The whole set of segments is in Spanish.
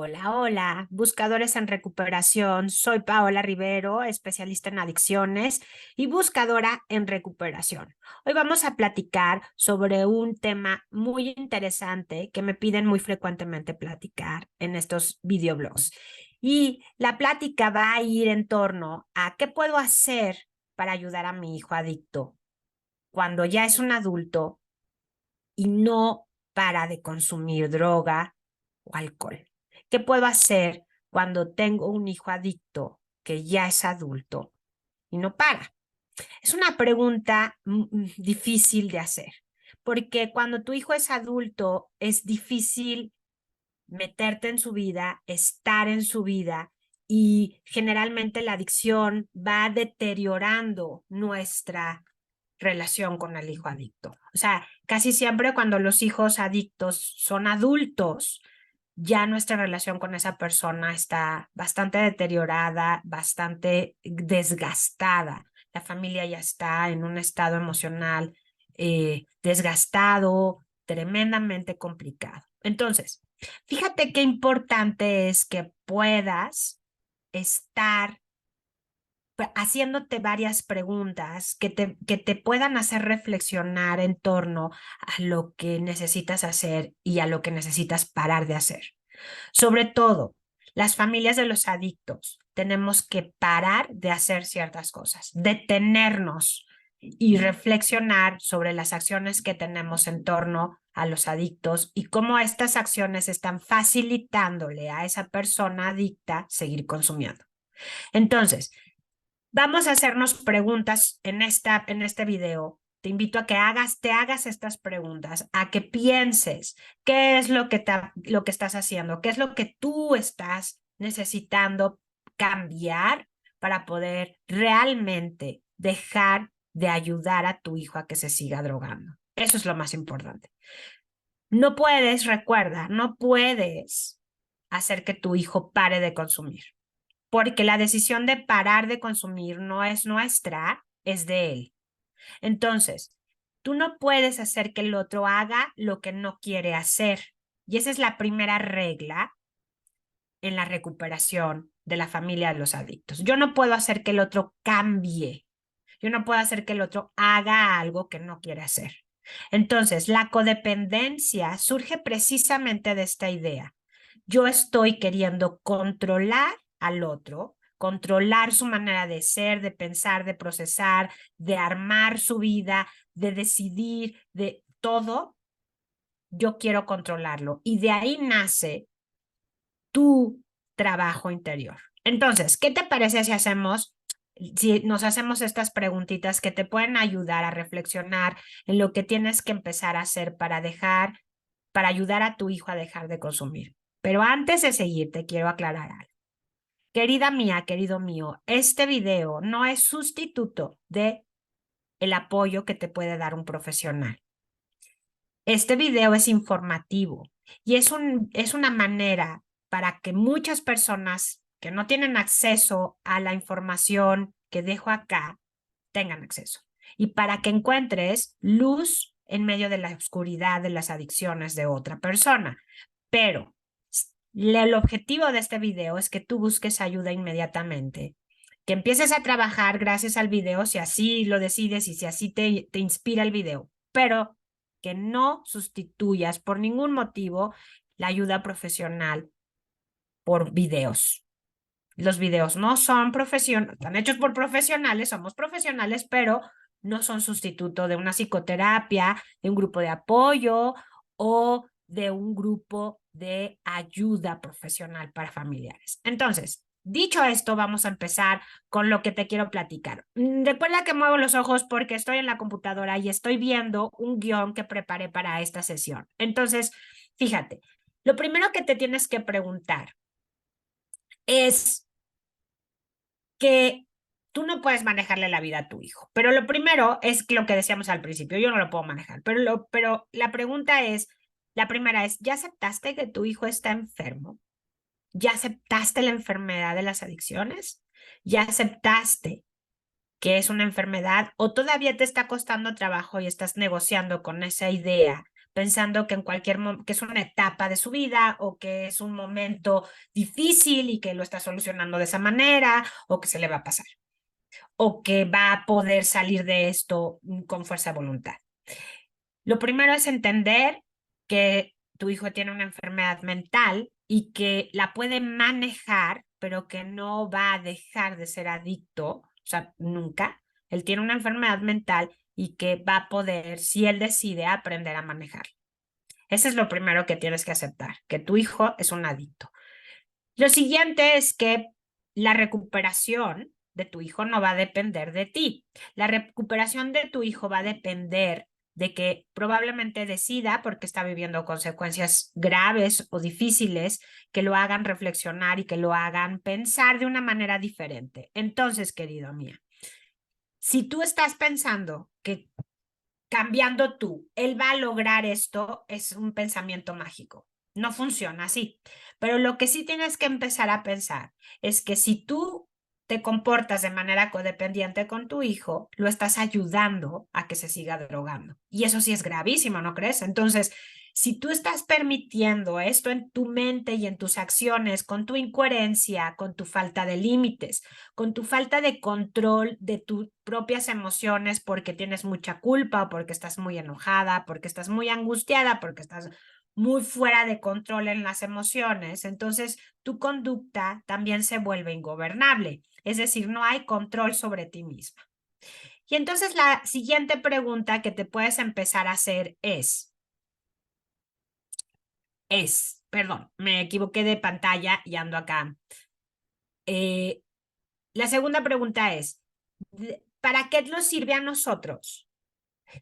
Hola, hola, buscadores en recuperación. Soy Paola Rivero, especialista en adicciones y buscadora en recuperación. Hoy vamos a platicar sobre un tema muy interesante que me piden muy frecuentemente platicar en estos videoblogs. Y la plática va a ir en torno a qué puedo hacer para ayudar a mi hijo adicto cuando ya es un adulto y no para de consumir droga o alcohol. ¿Qué puedo hacer cuando tengo un hijo adicto que ya es adulto y no para? Es una pregunta difícil de hacer, porque cuando tu hijo es adulto es difícil meterte en su vida, estar en su vida, y generalmente la adicción va deteriorando nuestra relación con el hijo adicto. O sea, casi siempre cuando los hijos adictos son adultos, ya nuestra relación con esa persona está bastante deteriorada, bastante desgastada. La familia ya está en un estado emocional desgastado, tremendamente complicado. Entonces, fíjate qué importante es que puedas estar haciéndote varias preguntas que te puedan hacer reflexionar en torno a lo que necesitas hacer y a lo que necesitas parar de hacer. Sobre todo, las familias de los adictos tenemos que parar de hacer ciertas cosas, detenernos y reflexionar sobre las acciones que tenemos en torno a los adictos y cómo estas acciones están facilitándole a esa persona adicta seguir consumiendo. Entonces, vamos a hacernos preguntas en este video. Te invito a que te hagas estas preguntas, a que pienses qué es lo que estás haciendo, qué es lo que tú estás necesitando cambiar para poder realmente dejar de ayudar a tu hijo a que se siga drogando. Eso es lo más importante. Recuerda, no puedes hacer que tu hijo pare de consumir, porque la decisión de parar de consumir no es nuestra, es de él. Entonces, tú no puedes hacer que el otro haga lo que no quiere hacer. Y esa es la primera regla en la recuperación de la familia de los adictos. Yo no puedo hacer que el otro cambie. Yo no puedo hacer que el otro haga algo que no quiere hacer. Entonces, la codependencia surge precisamente de esta idea. Yo estoy queriendo controlar al otro, controlar su manera de ser, de pensar, de procesar, de armar su vida, de decidir, de todo. Yo quiero controlarlo. Y de ahí nace tu trabajo interior. Entonces, ¿qué te parece si nos hacemos estas preguntitas que te pueden ayudar a reflexionar en lo que tienes que empezar a hacer para ayudar a tu hijo a dejar de consumir? Pero antes de seguir, te quiero aclarar algo. Querida mía, querido mío, este video no es sustituto de el apoyo que te puede dar un profesional. Este video es informativo y es una manera para que muchas personas que no tienen acceso a la información que dejo acá tengan acceso, y para que encuentres luz en medio de la oscuridad de las adicciones de otra persona. Pero el objetivo de este video es que tú busques ayuda inmediatamente, que empieces a trabajar gracias al video si así lo decides y si así te inspira el video, pero que no sustituyas por ningún motivo la ayuda profesional por videos. Los videos no son están hechos por profesionales, somos profesionales, pero no son sustituto de una psicoterapia, de un grupo de apoyo o de un grupo de ayuda profesional para familiares. Entonces, dicho esto, vamos a empezar con lo que te quiero platicar. Recuerda que muevo los ojos porque estoy en la computadora y estoy viendo un guión que preparé para esta sesión. Entonces, fíjate, lo primero que te tienes que preguntar es que tú no puedes manejarle la vida a tu hijo. Pero lo primero es lo que decíamos al principio, yo no lo puedo manejar, pero la primera es, ¿ya aceptaste que tu hijo está enfermo? ¿Ya aceptaste la enfermedad de las adicciones? ¿Ya aceptaste que es una enfermedad o todavía te está costando trabajo y estás negociando con esa idea, pensando que en cualquier que es una etapa de su vida o que es un momento difícil y que lo está solucionando de esa manera o que se le va a pasar o que va a poder salir de esto con fuerza de voluntad. Lo primero es entender que tu hijo tiene una enfermedad mental y que la puede manejar, pero que no va a dejar de ser adicto, o sea, nunca. Él tiene una enfermedad mental y que va a poder, si él decide, aprender a manejar. Ese es lo primero que tienes que aceptar, que tu hijo es un adicto. Lo siguiente es que la recuperación de tu hijo no va a depender de ti. La recuperación de tu hijo va a depender de que probablemente decida, porque está viviendo consecuencias graves o difíciles, que lo hagan reflexionar y que lo hagan pensar de una manera diferente. Entonces, querido mío, si tú estás pensando que cambiando tú, él va a lograr esto, es un pensamiento mágico. No funciona así. Pero lo que sí tienes que empezar a pensar es que si tú te comportas de manera codependiente con tu hijo, lo estás ayudando a que se siga drogando. Y eso sí es gravísimo, ¿no crees? Entonces, si tú estás permitiendo esto en tu mente y en tus acciones, con tu incoherencia, con tu falta de límites, con tu falta de control de tus propias emociones porque tienes mucha culpa o porque estás muy enojada, porque estás muy angustiada, porque estás muy fuera de control en las emociones, entonces tu conducta también se vuelve ingobernable, es decir, no hay control sobre ti misma. Y entonces la siguiente pregunta que te puedes empezar a hacer perdón, me equivoqué de pantalla y ando acá. La segunda pregunta es, ¿para qué nos sirve a nosotros?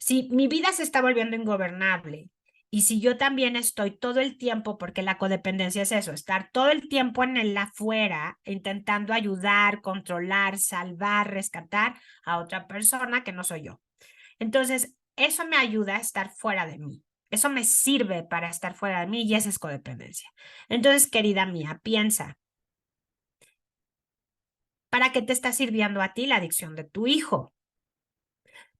Si mi vida se está volviendo ingobernable y si yo también estoy todo el tiempo, porque la codependencia es eso, estar todo el tiempo en el afuera, intentando ayudar, controlar, salvar, rescatar a otra persona que no soy yo. Entonces, eso me ayuda a estar fuera de mí. Eso me sirve para estar fuera de mí y esa es codependencia. Entonces, querida mía, piensa, ¿para qué te está sirviendo a ti la adicción de tu hijo?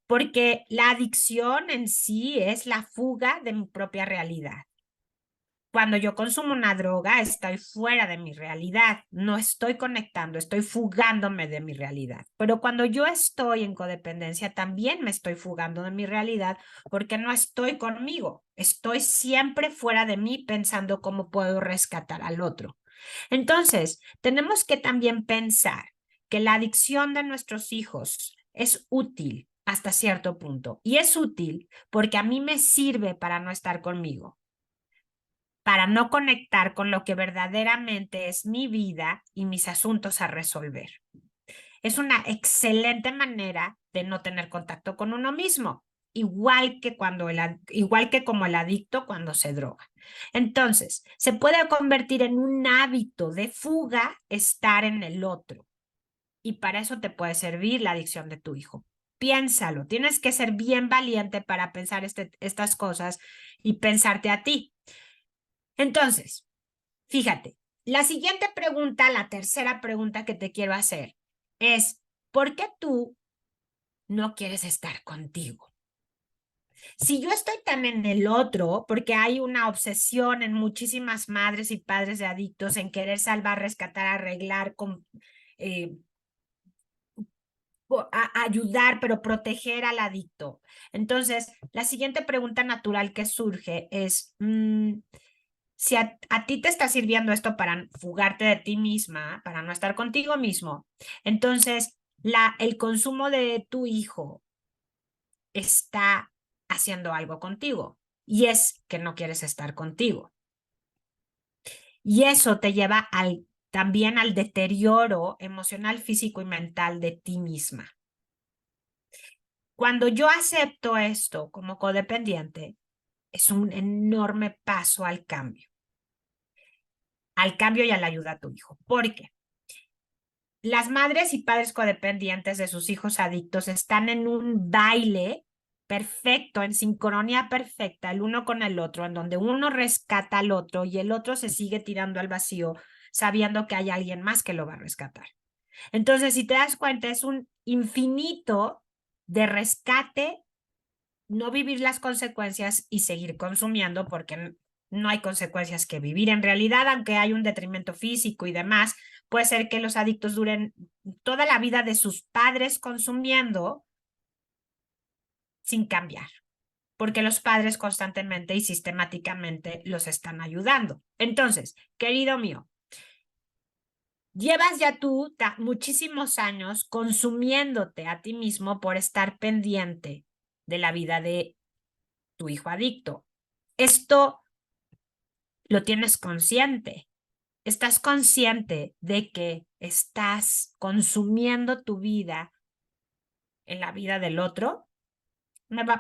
Porque la adicción en sí es la fuga de mi propia realidad. Cuando yo consumo una droga, estoy fuera de mi realidad, no estoy conectando, estoy fugándome de mi realidad. Pero cuando yo estoy en codependencia, también me estoy fugando de mi realidad porque no estoy conmigo, estoy siempre fuera de mí pensando cómo puedo rescatar al otro. Entonces, tenemos que también pensar que la adicción de nuestros hijos es útil hasta cierto punto y es útil porque a mí me sirve para no estar conmigo, para no conectar con lo que verdaderamente es mi vida y mis asuntos a resolver. Es una excelente manera de no tener contacto con uno mismo, igual que como el adicto cuando se droga. Entonces, se puede convertir en un hábito de fuga estar en el otro. Y para eso te puede servir la adicción de tu hijo. Piénsalo, tienes que ser bien valiente para pensar estas cosas y pensarte a ti. Entonces, fíjate, la siguiente pregunta, la tercera pregunta que te quiero hacer es, ¿por qué tú no quieres estar contigo? Si yo estoy tan en el otro, porque hay una obsesión en muchísimas madres y padres de adictos en querer salvar, rescatar, arreglar, eh, ayudar, pero proteger al adicto. Entonces, la siguiente pregunta natural que surge es, si a ti te está sirviendo esto para fugarte de ti misma, para no estar contigo mismo, entonces el consumo de tu hijo está haciendo algo contigo y es que no quieres estar contigo. Y eso te lleva también al deterioro emocional, físico y mental de ti misma. Cuando yo acepto esto como codependiente, es un enorme paso al cambio y a la ayuda a tu hijo. ¿Por qué? Las madres y padres codependientes de sus hijos adictos están en un baile perfecto, en sincronía perfecta, el uno con el otro, en donde uno rescata al otro y el otro se sigue tirando al vacío, sabiendo que hay alguien más que lo va a rescatar. Entonces, si te das cuenta, es un infinito de rescate no vivir las consecuencias y seguir consumiendo, porque no hay consecuencias que vivir. En realidad, aunque hay un detrimento físico y demás, puede ser que los adictos duren toda la vida de sus padres consumiendo sin cambiar, porque los padres constantemente y sistemáticamente los están ayudando. Entonces, querido mío, llevas ya tú muchísimos años consumiéndote a ti mismo por estar pendiente de la vida de tu hijo adicto. Esto lo tienes consciente. Estás consciente de que estás consumiendo tu vida en la vida del otro.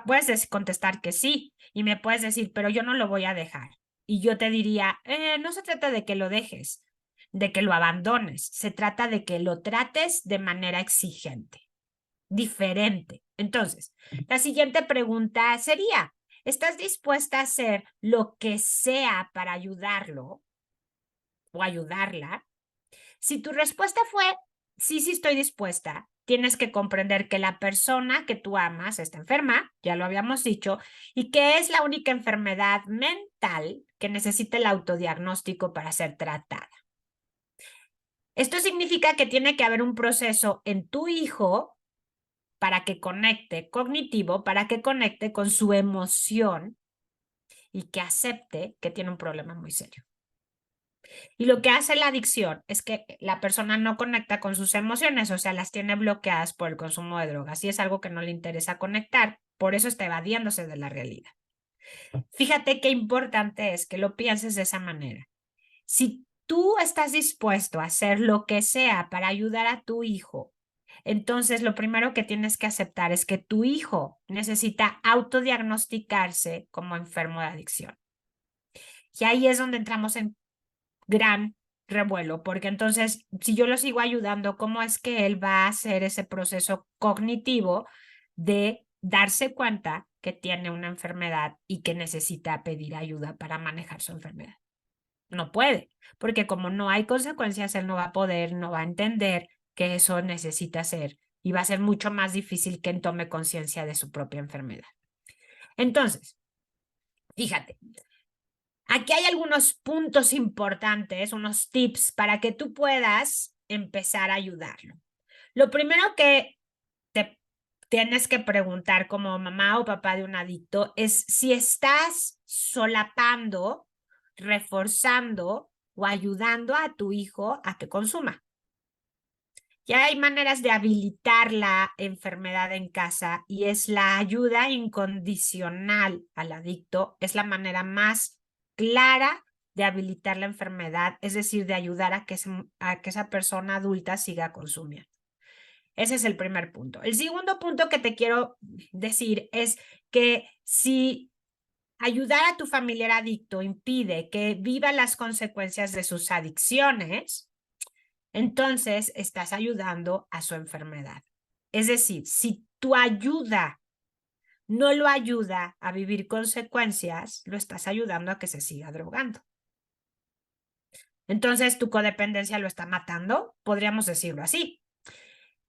Puedes contestar que sí y me puedes decir, pero yo no lo voy a dejar. Y yo te diría, no se trata de que lo dejes, de que lo abandones, se trata de que lo trates de manera exigente, diferente. Entonces, la siguiente pregunta sería, ¿estás dispuesta a hacer lo que sea para ayudarlo o ayudarla? Si tu respuesta fue, sí, sí estoy dispuesta, tienes que comprender que la persona que tú amas está enferma, ya lo habíamos dicho, y que es la única enfermedad mental que necesita el autodiagnóstico para ser tratada. Esto significa que tiene que haber un proceso en tu hijo para que conecte, cognitivo, para que conecte con su emoción y que acepte que tiene un problema muy serio. Y lo que hace la adicción es que la persona no conecta con sus emociones, o sea, las tiene bloqueadas por el consumo de drogas y es algo que no le interesa conectar, por eso está evadiéndose de la realidad. Fíjate qué importante es que lo pienses de esa manera. Si tú estás dispuesto a hacer lo que sea para ayudar a tu hijo, entonces lo primero que tienes que aceptar es que tu hijo necesita autodiagnosticarse como enfermo de adicción. Y ahí es donde entramos en gran revuelo, porque entonces, si yo lo sigo ayudando, ¿cómo es que él va a hacer ese proceso cognitivo de darse cuenta que tiene una enfermedad y que necesita pedir ayuda para manejar su enfermedad? No puede, porque como no hay consecuencias, él no va a poder, no va a entender que eso necesita hacer y va a ser mucho más difícil que él tome conciencia de su propia enfermedad. Entonces, fíjate, aquí hay algunos puntos importantes, unos tips para que tú puedas empezar a ayudarlo. Lo primero que te tienes que preguntar como mamá o papá de un adicto es si estás solapando, reforzando o ayudando a tu hijo a que consuma. Ya hay maneras de habilitar la enfermedad en casa y es la ayuda incondicional al adicto, es la manera más clara de habilitar la enfermedad, es decir, de ayudar a que esa persona adulta siga consumiendo. Ese es el primer punto. El segundo punto que te quiero decir es que si ayudar a tu familiar adicto impide que viva las consecuencias de sus adicciones, entonces estás ayudando a su enfermedad. Es decir, si tu ayuda no lo ayuda a vivir consecuencias, lo estás ayudando a que se siga drogando. Entonces, tu codependencia lo está matando, podríamos decirlo así.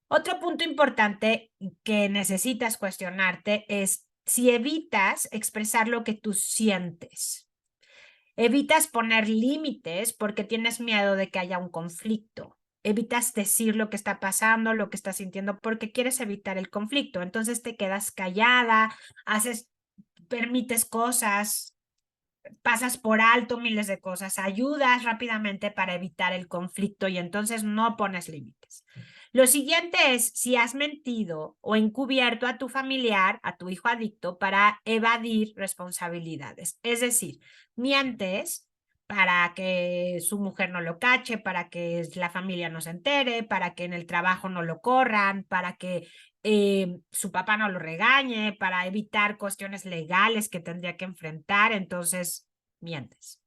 Otro punto importante que necesitas cuestionarte es si evitas expresar lo que tú sientes. Evitas poner límites porque tienes miedo de que haya un conflicto. Evitas decir lo que está pasando, lo que estás sintiendo, porque quieres evitar el conflicto. Entonces te quedas callada, permites cosas, pasas por alto miles de cosas, ayudas rápidamente para evitar el conflicto y entonces no pones límites. Lo siguiente es si has mentido o encubierto a tu familiar, a tu hijo adicto, para evadir responsabilidades. Es decir, mientes para que su mujer no lo cache, para que la familia no se entere, para que en el trabajo no lo corran, para que su papá no lo regañe, para evitar cuestiones legales que tendría que enfrentar, entonces mientes.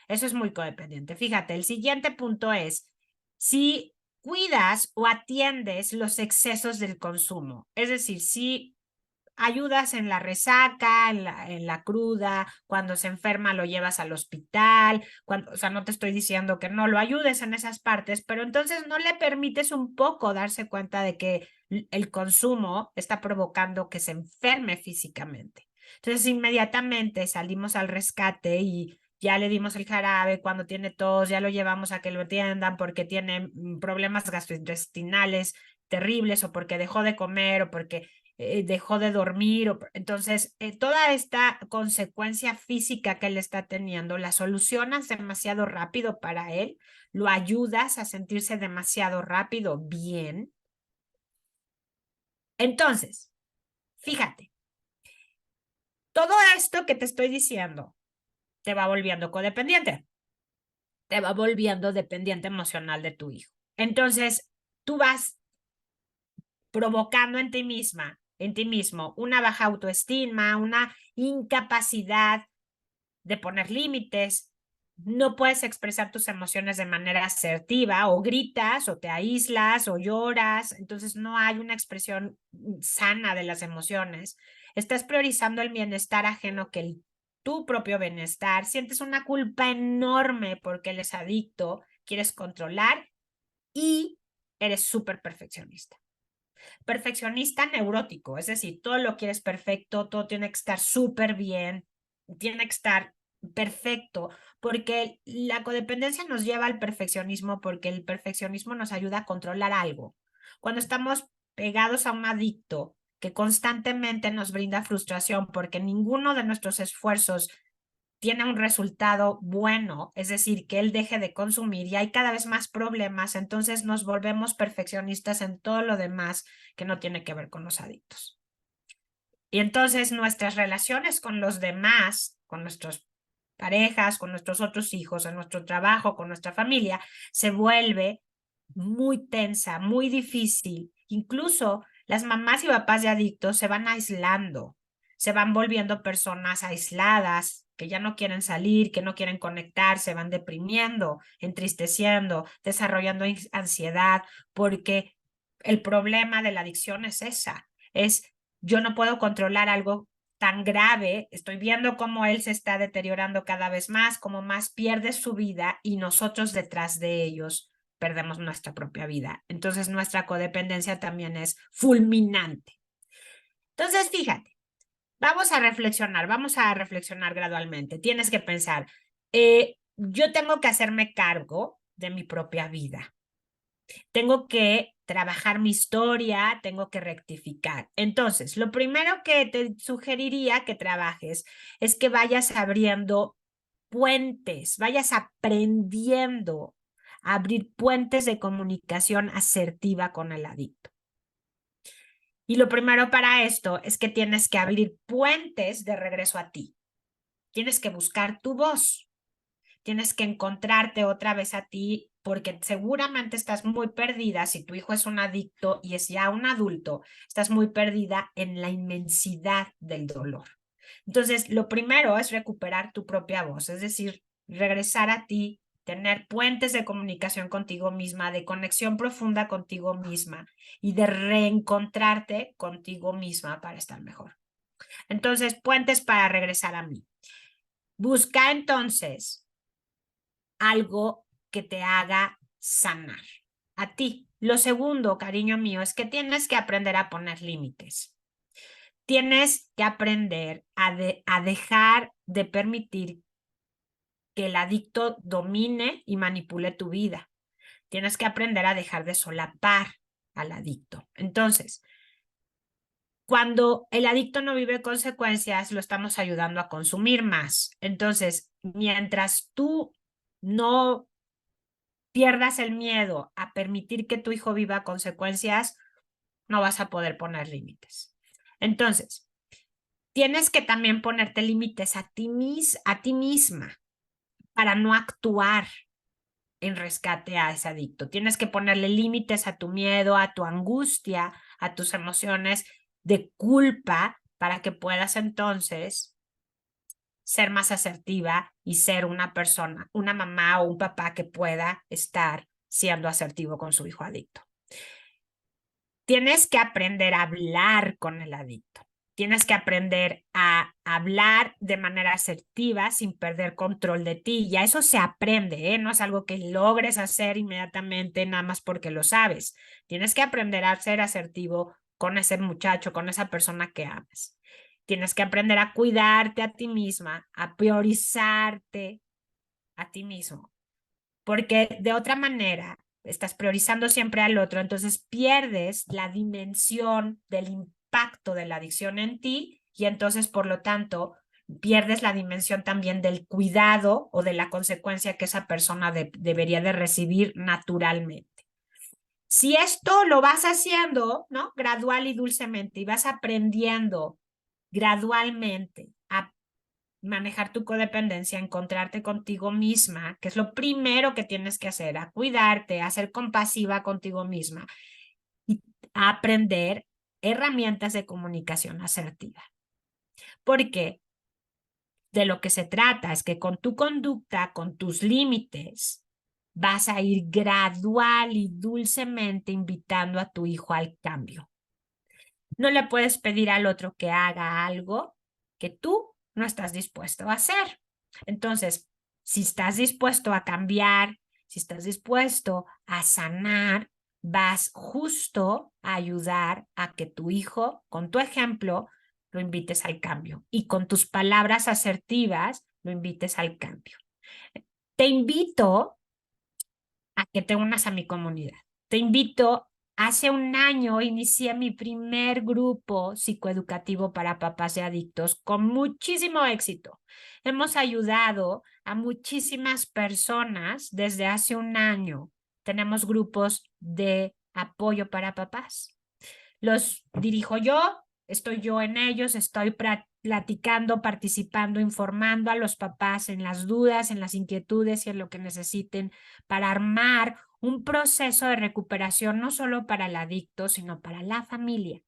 Eso es muy codependiente. Fíjate, el siguiente punto es si cuidas o atiendes los excesos del consumo. Es decir, si ayudas en la resaca, en la cruda, cuando se enferma lo llevas al hospital, o sea, no te estoy diciendo que no lo ayudes en esas partes, pero entonces no le permites un poco darse cuenta de que el consumo está provocando que se enferme físicamente. Entonces, inmediatamente salimos al rescate y ya le dimos el jarabe, cuando tiene tos, ya lo llevamos a que lo atiendan porque tiene problemas gastrointestinales terribles o porque dejó de comer o porque dejó de dormir. Entonces, toda esta consecuencia física que él está teniendo, la solucionas demasiado rápido para él, lo ayudas a sentirse demasiado rápido bien. Entonces, fíjate, todo esto que te estoy diciendo te va volviendo codependiente, te va volviendo dependiente emocional de tu hijo. Entonces, tú vas provocando en ti misma, en ti mismo, una baja autoestima, una incapacidad de poner límites, no puedes expresar tus emociones de manera asertiva, o gritas, o te aíslas, o lloras, entonces no hay una expresión sana de las emociones. Estás priorizando el bienestar ajeno que tu propio bienestar, sientes una culpa enorme porque él es adicto, quieres controlar y eres súper perfeccionista. Perfeccionista neurótico, es decir, todo lo quieres perfecto, todo tiene que estar súper bien, tiene que estar perfecto, porque la codependencia nos lleva al perfeccionismo, porque el perfeccionismo nos ayuda a controlar algo. Cuando estamos pegados a un adicto que constantemente nos brinda frustración porque ninguno de nuestros esfuerzos tiene un resultado bueno, es decir, que él deje de consumir y hay cada vez más problemas, entonces nos volvemos perfeccionistas en todo lo demás que no tiene que ver con los adictos. Y entonces nuestras relaciones con los demás, con nuestras parejas, con nuestros otros hijos, en nuestro trabajo, con nuestra familia, se vuelve muy tensa, muy difícil. Incluso las mamás y papás de adictos se van aislando, se van volviendo personas aisladas, que ya no quieren salir, que no quieren conectar, se van deprimiendo, entristeciendo, desarrollando ansiedad, porque el problema de la adicción es esa, es yo no puedo controlar algo tan grave, estoy viendo cómo él se está deteriorando cada vez más, cómo más pierde su vida y nosotros detrás de ellos perdemos nuestra propia vida. Entonces nuestra codependencia también es fulminante. Entonces, fíjate, vamos a reflexionar gradualmente. Tienes que pensar, yo tengo que hacerme cargo de mi propia vida. Tengo que trabajar mi historia, tengo que rectificar. Entonces, lo primero que te sugeriría que trabajes es que vayas abriendo puentes, vayas aprendiendo a abrir puentes de comunicación asertiva con el adicto. Y lo primero para esto es que tienes que abrir puentes de regreso a ti. Tienes que buscar tu voz. Tienes que encontrarte otra vez a ti porque seguramente estás muy perdida. Si tu hijo es un adicto y es ya un adulto, estás muy perdida en la inmensidad del dolor. Entonces, lo primero es recuperar tu propia voz, es decir, regresar a ti, tener puentes de comunicación contigo misma, de conexión profunda contigo misma y de reencontrarte contigo misma para estar mejor. Entonces, puentes para regresar a mí. Busca entonces algo que te haga sanar a ti. Lo segundo, cariño mío, es que tienes que aprender a poner límites. Tienes que aprender a dejar de permitir que el adicto domine y manipule tu vida. Tienes que aprender a dejar de solapar al adicto. Entonces, cuando el adicto no vive consecuencias, lo estamos ayudando a consumir más. Entonces, mientras tú no pierdas el miedo a permitir que tu hijo viva consecuencias, no vas a poder poner límites. Entonces, tienes que también ponerte límites a ti misma para no actuar en rescate a ese adicto. Tienes que ponerle límites a tu miedo, a tu angustia, a tus emociones de culpa para que puedas entonces ser más asertiva y ser una persona, una mamá o un papá que pueda estar siendo asertivo con su hijo adicto. Tienes que aprender a hablar con el adicto. Tienes que aprender a hablar de manera asertiva sin perder control de ti. Ya eso se aprende, ¿eh? No es algo que logres hacer inmediatamente nada más porque lo sabes. Tienes que aprender a ser asertivo con ese muchacho, con esa persona que amas. Tienes que aprender a cuidarte a ti misma, a priorizarte a ti mismo, porque de otra manera estás priorizando siempre al otro, entonces pierdes la dimensión del impacto de la adicción en ti y entonces, por lo tanto, pierdes la dimensión también del cuidado o de la consecuencia que esa persona debería de recibir naturalmente. Si esto lo vas haciendo, ¿no? Gradual y dulcemente, y vas aprendiendo gradualmente a manejar tu codependencia, encontrarte contigo misma, que es lo primero que tienes que hacer, a cuidarte, a ser compasiva contigo misma y a aprender herramientas de comunicación asertiva. Porque de lo que se trata es que con tu conducta, con tus límites, vas a ir gradual y dulcemente invitando a tu hijo al cambio. No le puedes pedir al otro que haga algo que tú no estás dispuesto a hacer. Entonces, si estás dispuesto a cambiar, si estás dispuesto a sanar, vas justo a ayudar a que tu hijo, con tu ejemplo, lo invites al cambio y con tus palabras asertivas lo invites al cambio. Te invito a que te unas a mi comunidad. Te invito, hace un año inicié mi primer grupo psicoeducativo para papás de adictos con muchísimo éxito. Hemos ayudado a muchísimas personas desde hace un año. Tenemos grupos de apoyo para papás. Los dirijo yo, estoy yo en ellos, estoy platicando, participando, informando a los papás en las dudas, en las inquietudes y en lo que necesiten para armar un proceso de recuperación no solo para el adicto, sino para la familia.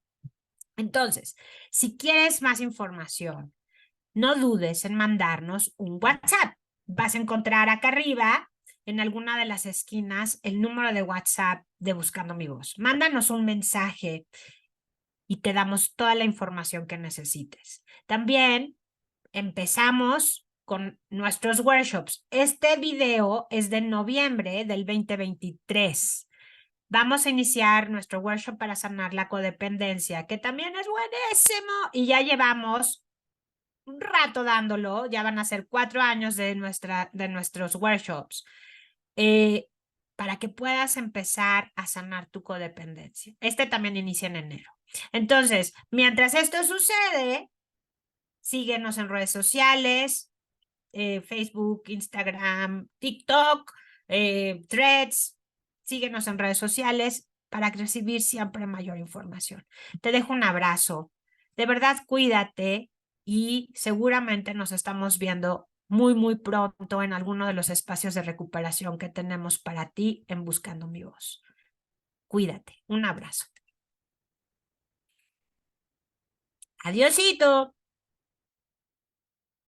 Entonces, si quieres más información, no dudes en mandarnos un WhatsApp. Vas a encontrar acá arriba, en alguna de las esquinas, el número de WhatsApp de Buscando mi Voz. Mándanos un mensaje y te damos toda la información que necesites. También empezamos con nuestros workshops. Este video es de noviembre del 2023. Vamos a iniciar nuestro workshop para sanar la codependencia, que también es buenísimo y ya llevamos un rato dándolo, ya van a ser 4 años de nuestros workshops, para que puedas empezar a sanar tu codependencia. Este también inicia en enero. Entonces, mientras esto sucede, síguenos en redes sociales, Facebook, Instagram, TikTok, Threads, síguenos en redes sociales para recibir siempre mayor información. Te dejo un abrazo. De verdad, cuídate y seguramente nos estamos viendo muy, muy pronto en alguno de los espacios de recuperación que tenemos para ti en Buscando mi Voz. Cuídate. Un abrazo. Adiósito.